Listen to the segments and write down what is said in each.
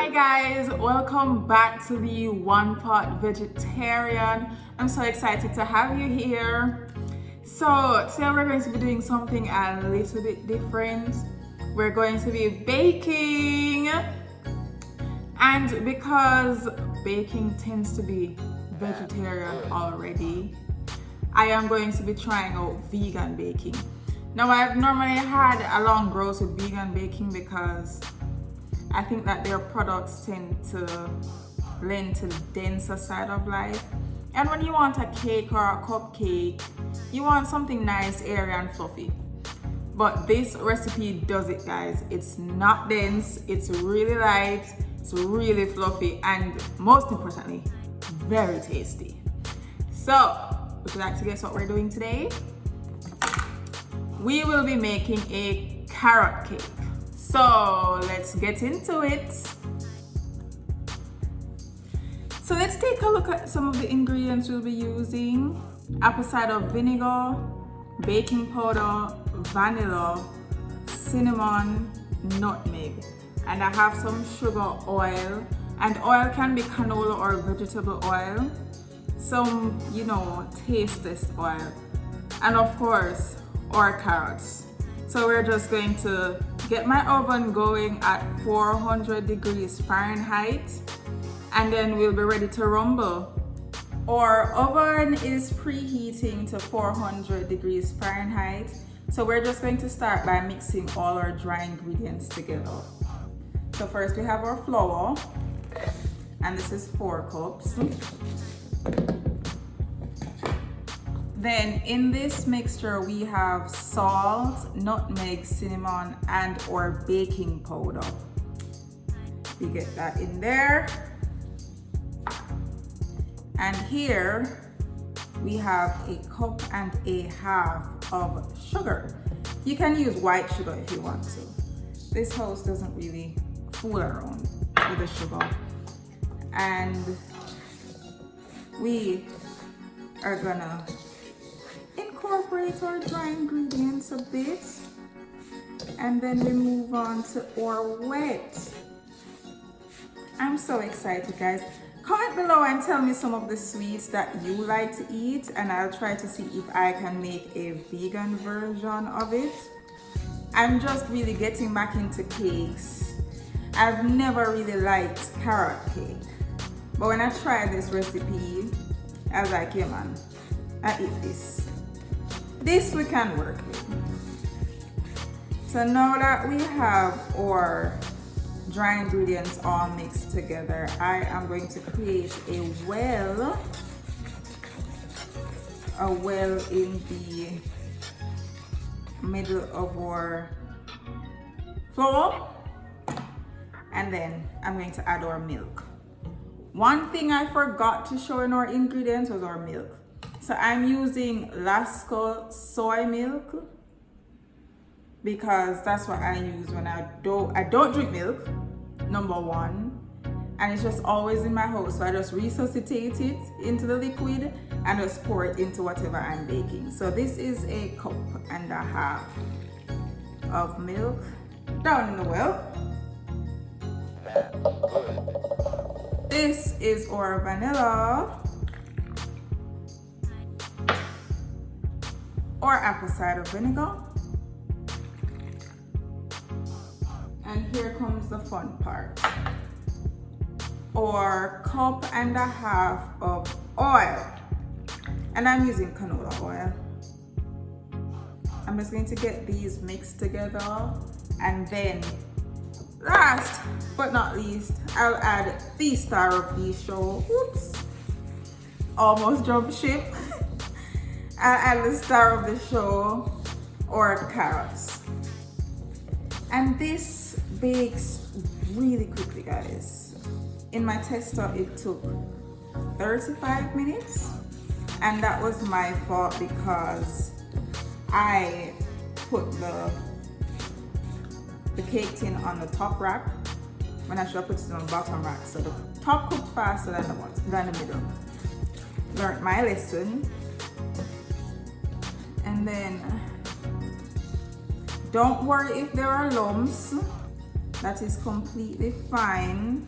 Hi guys, welcome back to the One Pot Vegetarian. I'm so excited to have you here. So today we're going to be doing something a little bit different. We're going to be baking, and because baking tends to be vegetarian already, I am going to be trying out vegan baking. Now I've normally had a long growth with vegan baking because I think that their products tend to lend to the denser side of life. And when you want a cake or a cupcake, you want something nice, airy and fluffy. But this recipe does it, guys. It's not dense, it's really light, it's really fluffy, and most importantly, very tasty. So, would you like to guess what we're doing today? We will be making a carrot cake. So let's get into it. So let's take a look at some of the ingredients we'll be using. Apple cider vinegar, baking powder, vanilla, cinnamon, nutmeg. And I have some sugar oil. And oil can be canola or vegetable oil. Some, taste test oil. And of course, our carrots. So we're just going to get my oven going at 400 degrees Fahrenheit, and then we'll be ready to rumble. Our oven is preheating to 400 degrees Fahrenheit. So we're just going to start by mixing all our dry ingredients together. So first we have our flour, and this is 4 cups. Then in this mixture we have salt, nutmeg, cinnamon, and our baking powder. We get that in there. And here we have 1.5 cups of sugar. You can use white sugar if you want to. This house doesn't really fool around with the sugar. And we are gonna incorporate our dry ingredients a bit, and then we move on to our wet. I'm so excited, guys. Comment below and tell me some of the sweets that you like to eat, and I'll try to see if I can make a vegan version of it. I'm just really getting back into cakes. I've never really liked carrot cake, but when I tried this recipe, I was like, yeah man, I eat this. This we can work with. So now that we have our dry ingredients all mixed together, I am going to create a well in the middle of our flour, and then I'm going to add our milk. One thing I forgot to show in our ingredients was our milk. So I'm using Lasco soy milk because that's what I use when I don't drink milk, number one, and it's just always in my house. So I just resuscitate it into the liquid and just pour it into whatever I'm baking. So this is 1.5 cups of milk down in the well. This is our vanilla, or apple cider vinegar. And here comes the fun part. Or 1.5 cups of oil. And I'm using canola oil. I'm just going to get these mixed together, and then last but not least, I'll add the star of the show. Oops, almost jumped ship. I'll add the star of the show, or carrots. And this bakes really quickly, guys. In my tester, it took 35 minutes, and that was my fault because I put the cake tin on the top rack when I should have put it on the bottom rack. So the top cooked faster than the middle. Learned my lesson. And then don't worry if there are lumps. That is completely fine.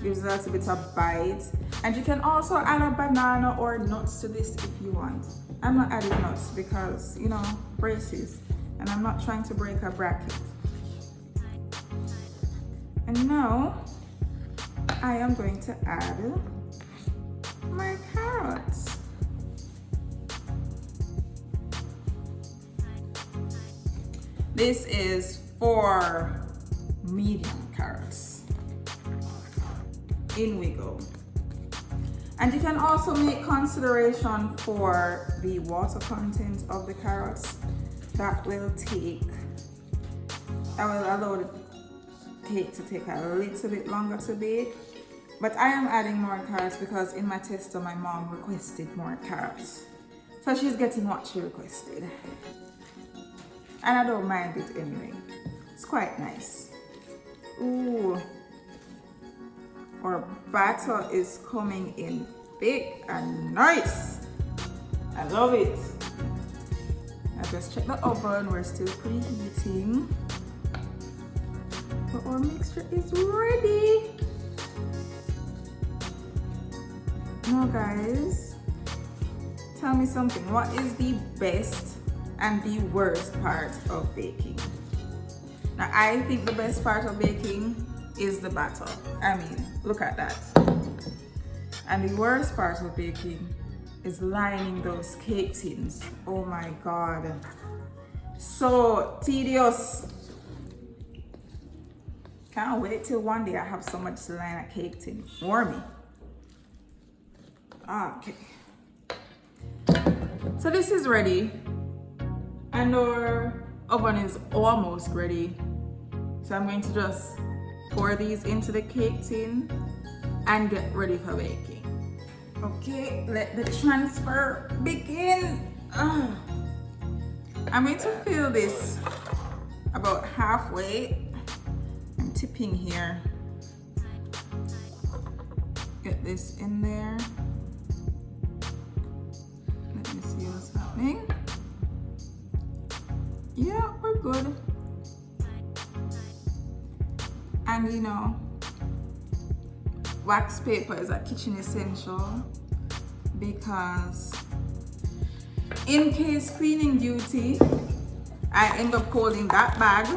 Gives a little bit of bite. And you can also add a banana or nuts to this if you want. I'm not adding nuts because, you know, braces. And I'm not trying to break a bracket. And now, I am going to add my carrots. This is 4 medium carrots. In we go. And you can also make consideration for the water content of the carrots. That will allow the cake to take a little bit longer to bake. But I am adding more carrots because in my tester my mom requested more carrots. So she's getting what she requested. And I don't mind it anyway. It's quite nice. Ooh. Our batter is coming in thick and nice. I love it. I just checked the oven, we're still preheating. But our mixture is ready. Now guys, tell me something. What is the best and the worst part of baking? Now I think the best part of baking is the batter. I mean, look at that. And the worst part of baking is lining those cake tins. Oh my God. So tedious. Can't wait till one day I have so much to line a cake tin for me. Okay. So this is ready. And our oven is almost ready. So I'm going to just pour these into the cake tin and get ready for baking. Okay, let the transfer begin. I'm going to fill this about halfway. I'm tipping here. Get this in there. Let me see what's happening. Yeah, we're good. And you know, wax paper is a kitchen essential because in case cleaning duty, I end up holding that bag.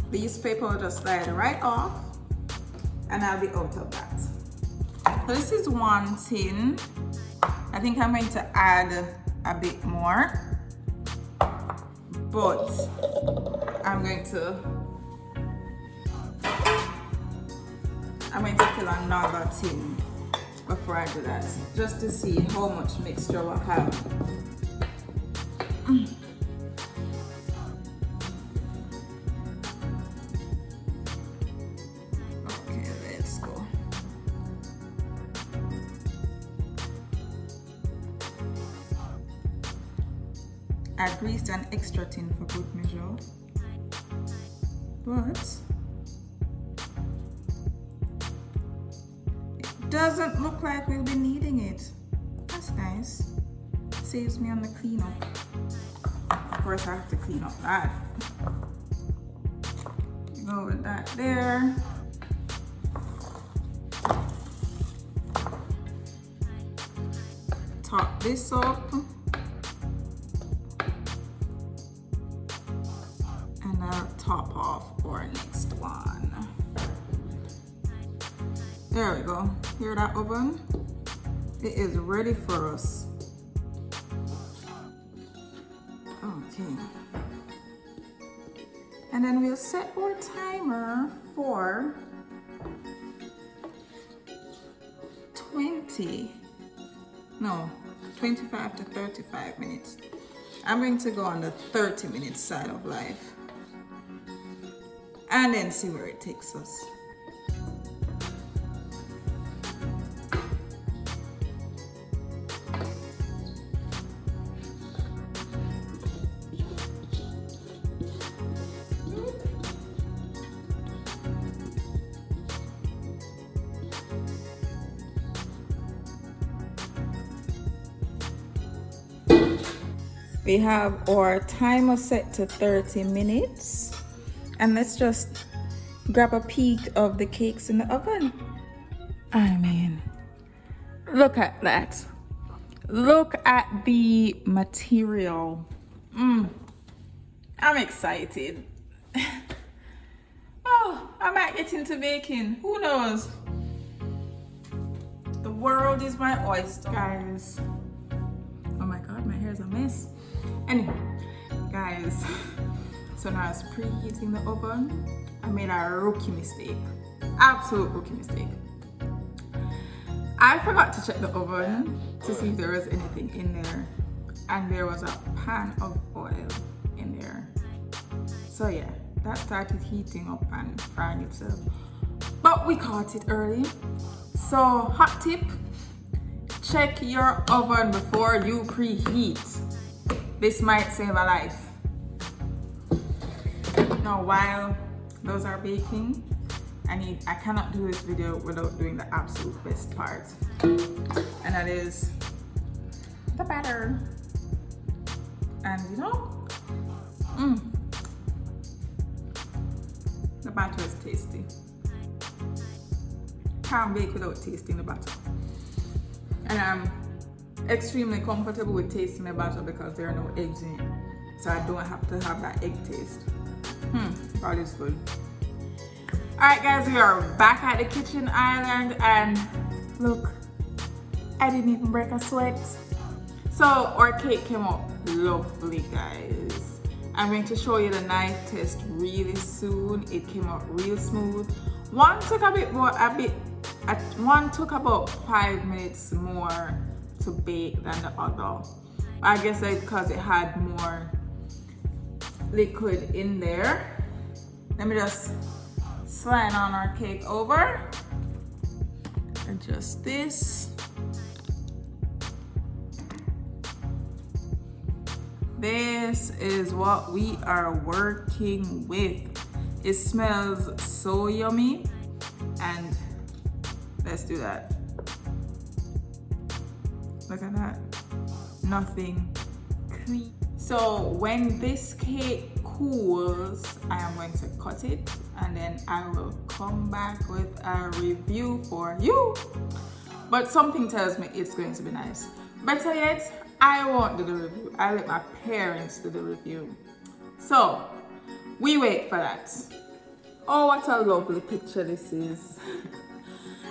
This paper will just slide right off and I'll be out of that. So this is 1 tin. I think I'm going to add a bit more, but I'm going to fill another tin before I do that, just to see how much mixture we'll have. Okay, let's go. I greased an extra tin for good measure, but doesn't look like we'll be needing it. That's nice. Saves me on the cleanup. Of course, I have to clean up that. Go with that there. Top this up. And I'll top off our next one. There we go. Hear that oven? It is ready for us. Okay. And then we'll set our timer for 25 to 35 minutes. I'm going to go on the 30-minute side of life and then see where it takes us. We have our timer set to 30 minutes and let's just grab a peek of the cakes in the oven. I mean, look at that. Look at the material. I'm excited. Oh, I might get into baking. Who knows? The world is my oyster, guys. Oh my God, my hair's a mess. Anyway, guys, so now it's preheating the oven. I made a rookie mistake, absolute rookie mistake. I forgot to check the oven to see if there was anything in there, and there was a pan of oil in there. So yeah, that started heating up and frying itself, but we caught it early. So hot tip, check your oven before you preheat. This might save a life. Now while those are baking, I cannot do this video without doing the absolute best part, and that is the batter. And you know, the batter is tasty. Can't bake without tasting the batter. And I'm extremely comfortable with tasting the batter because there are no eggs in it, so I don't have to have that egg taste. All is good. Alright guys, we are back at the kitchen island, and look, I didn't even break a sweat. So our cake came out lovely, guys. I'm going to show you the knife test really soon. It came out real smooth. One took about 5 minutes more to bake than the other. I guess that's because it had more liquid in there. Let me just slide on our cake over. Adjust this. This is what we are working with. It smells so yummy, and let's do that. Look at that. Nothing cream. So when this cake cools, I am going to cut it, and then I will come back with a review for you. But something tells me it's going to be nice. Better yet, I won't do the review. I let my parents do the review. So we wait for that. Oh, what a lovely picture this is.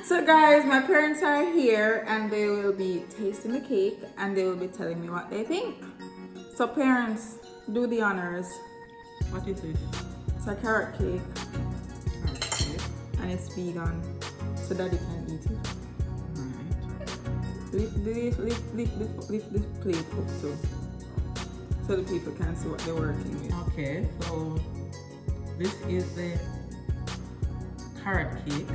So guys, my parents are here, and they will be tasting the cake, and they will be telling me what they think. So parents, do the honors. What is this? It's a carrot cake. Okay. And it's vegan, so daddy can eat it. Alright. Lift this plate up too, so the people can see what they're working with. Okay, so this is the carrot cake.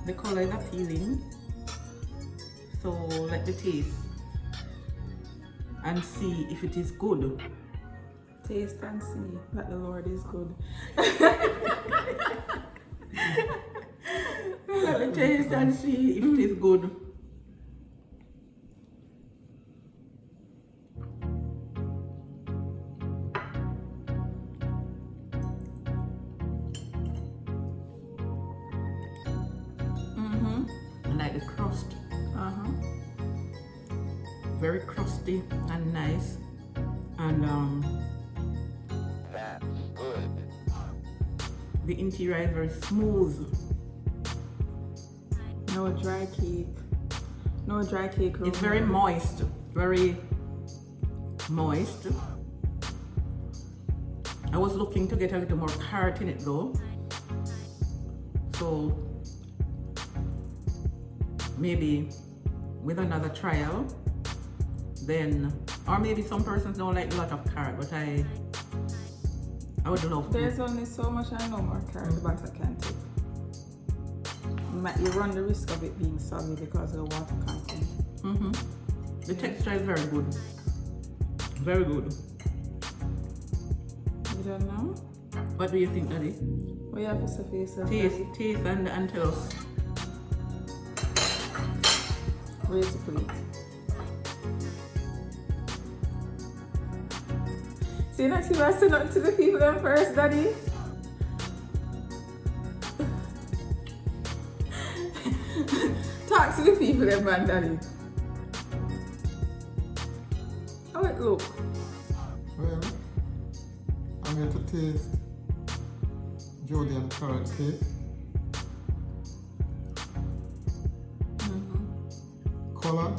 The color is appealing. So let me taste and see if it is good. Taste and see that the Lord is good. Let me taste and see if it is good. I like the crust. Very crusty and nice, and That's good. the interior is very smooth. No dry cake. No dry cake. It's very moist, very moist. I was looking to get a little more carrot in it though, so maybe with another trial, then, or maybe some persons don't like a lot of carrot, but I would love to. There's only so much I know more carrot butter can take. You run the risk of it being soggy because of the water content. The texture is very good. Very good. You don't know? What do you think, Daddy? What you have to say for yourself? Taste and tell us. Where's the plate? So you not see I say nothing to the people them first, Daddy? Talk to the people them, man, Daddy. How it look? Well, I'm here to taste Jody and carrot cake. Color,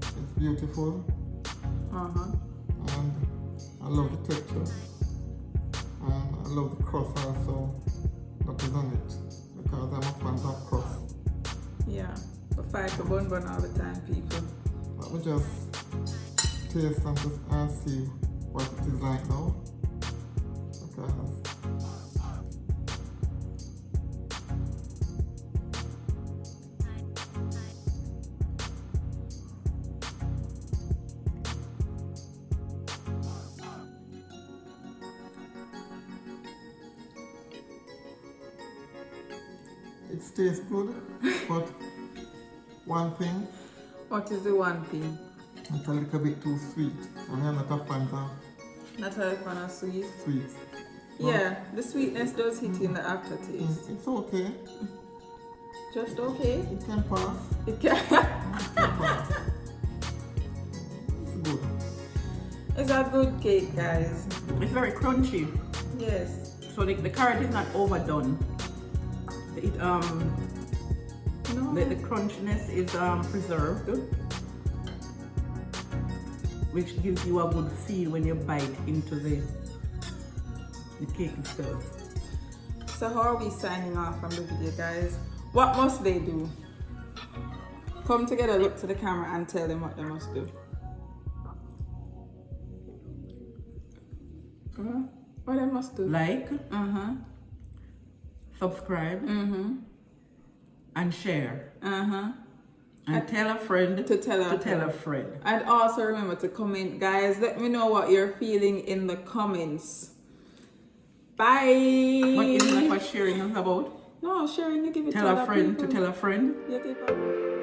it's beautiful, and I love the texture, and I love the crust also that is on it, because I'm a fan of crust. Yeah, but fight for bun all the time, people. Let me just taste and just see what it is like now, because it tastes good, but one thing, What is the one thing? it's a little bit too sweet, and I'm not a fan of Not a fan of sweet. sweets. Yeah, the sweetness does hit you in the aftertaste. It's okay, Just okay. it can pass, It can. it can pass. It's good. It's a good cake, guys. It's very crunchy. Yes. So the carrot is not overdone. It No. the crunchiness is preserved, which gives you a good feel when you bite into the cake itself. So how are we signing off from the video, guys? What must they do? Come together, look to the camera and tell them what they must do. What they must do? Like, subscribe, and share, and tell a friend To tell a friend. And also remember to comment, guys. Let me know what you're feeling in the comments. Bye. What isn't that what sharing is about? No, sharing, you give it Tell to a other friend people. to tell a friend. You give it.